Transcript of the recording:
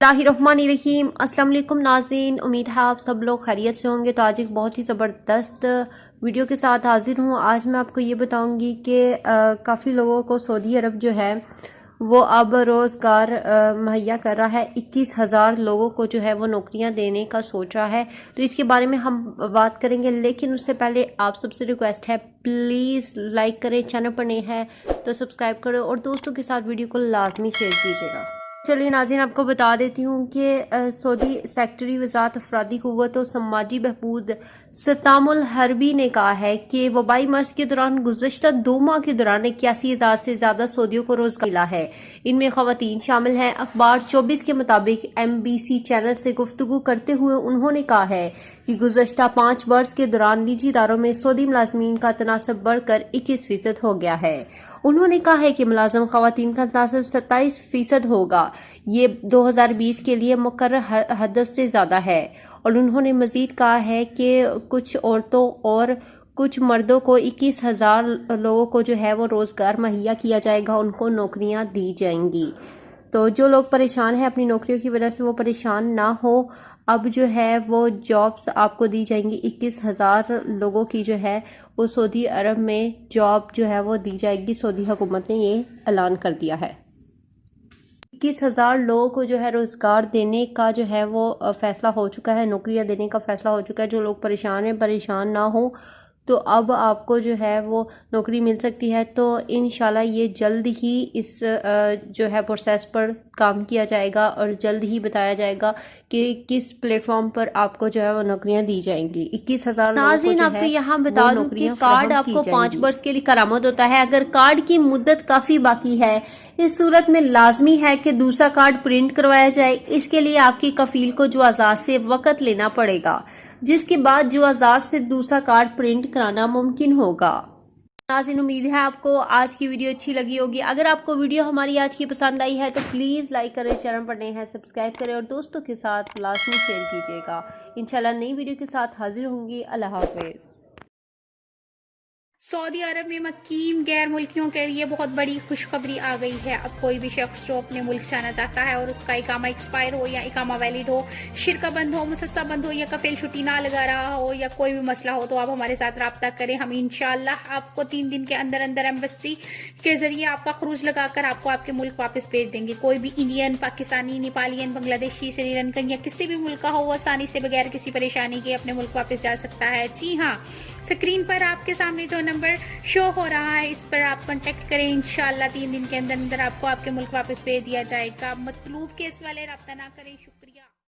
बिस्मिल्लाहिर्रहमानिर्रहीम। अस्सलाम वालेकुम नाज़रीन, उम्मीद है आप सब लोग खैरियत से होंगे। तो आज एक बहुत ही ज़बरदस्त वीडियो के साथ हाजिर हूँ। आज मैं आपको ये बताऊँगी कि काफ़ी लोगों को सऊदी अरब जो है वो अब रोज़गार मुहैया कर रहा है। 21,000 लोगों को जो है वो नौकरियां देने का सोच रहा है। तो इसके बारे में हम बात करेंगे, लेकिन उससे पहले आप सबसे रिक्वेस्ट है प्लीज़ लाइक करें, चैनल पर नए हैं तो सब्सक्राइब करें और दोस्तों के साथ वीडियो को लाजमी शेयर कीजिएगा। चलिए नाज़रीन, आपको बता देती हूँ कि सऊदी सेक्रेटरी वज़ारत अफरादी क़ुव्वत और समाजी बहबूद सतामुल हरबी ने कहा है कि वबाई मर्ज के दौरान गुज़श्ता 2 माह के दौरान 81,000 से ज़्यादा सऊदियों को रोज़गार मिला है। इनमें ख़वातीन शामिल हैं। अखबार 24 के मुताबिक MBC चैनल से गुफ्तगू करते हुए उन्होंने कहा है कि गुज़श्ता 5 वर्ष के दौरान निजी इदारों में सऊदी मुलाज़मीन का तनासब बढ़कर 21% हो गया है। उन्होंने कहा है कि मुलाज़म ख़वातीन का तनासब 27% होगा। ये 2020 के लिए मुकर्रर हदफ से ज़्यादा है। और उन्होंने मज़ीद कहा है कि कुछ औरतों और कुछ मर्दों को 21,000 लोगों को जो है वो रोज़गार मुहैया किया जाएगा, उनको नौकरियां दी जाएंगी। तो जो लोग परेशान हैं अपनी नौकरियों की वजह से, वो परेशान ना हो। अब जो है वो जॉब्स आपको दी जाएंगी। 21,000 लोगों की जो है वो सऊदी अरब में जॉब जो है वो दी जाएगी। सऊदी हुकूमत ने ये ऐलान कर दिया है। 21,000 लोगों को जो है रोज़गार देने का जो है वो फ़ैसला हो चुका है, नौकरियां देने का फ़ैसला हो चुका है। जो लोग परेशान हैं, परेशान ना हो, तो अब आपको जो है वो नौकरी मिल सकती है। तो इंशाल्लाह ये जल्द ही इस जो है प्रोसेस पर काम किया जाएगा और जल्द ही बताया जाएगा कि किस प्लेटफॉर्म पर आपको जो है वो नौकरियां दी जाएंगी। 21,000 नाज़रीन, आपको यहाँ बता दूं कि कार्ड आपको 5 वर्ष के लिए करामत होता है। अगर कार्ड की मुद्दत काफ़ी बाकी है, इस सूरत में लाजमी है कि दूसरा कार्ड प्रिंट करवाया जाए। इसके लिए आपकी कफील को जुआजात से वक़्त लेना पड़ेगा, जिसके बाद जुआजात से दूसरा कार्ड प्रिंट कराना मुमकिन होगा। नाज़रीन, उम्मीद है आपको आज की वीडियो अच्छी लगी होगी। अगर आपको वीडियो हमारी आज की पसंद आई है तो प्लीज़ लाइक करें, चैनल पर नए हैं सब्सक्राइब करें और दोस्तों के साथ लाजमी शेयर कीजिएगा। इंशाल्लाह नई वीडियो के साथ हाजिर होंगी। अल्लाह हाफिज़। सऊदी अरब में मकीम गैर मुल्कियों के लिए बहुत बड़ी खुशखबरी आ गई है। अब कोई भी शख्स जो अपने मुल्क जाना चाहता है और उसका इकामा एक्सपायर हो या इकामा वैलिड हो, शिरका बंद हो, मुसस्सा बंद हो या कफील छुट्टी ना लगा रहा हो या कोई भी मसला हो, तो आप हमारे साथ रब्ता करें। हम इंशाल्लाह आपको 3 दिन के अंदर अंदर एम्बेसी के जरिए आपका खरूज लगाकर आपको आपके मुल्क वापस भेज देंगे। कोई भी इंडियन, पाकिस्तानी, नेपालियन, बांग्लादेशी, श्रीलंकन या किसी भी मुल्क का हो, वो आसानी से बगैर किसी परेशानी के अपने मुल्क वापस जा सकता है। जी हाँ, स्क्रीन पर आपके सामने जो नंबर शो हो रहा है, इस पर आप कांटेक्ट करें। इंशाल्लाह 3 दिन के अंदर अंदर आपको आपके मुल्क वापस भेज दिया जाएगा। मतलूब केस वाले रब्ता ना करें। शुक्रिया।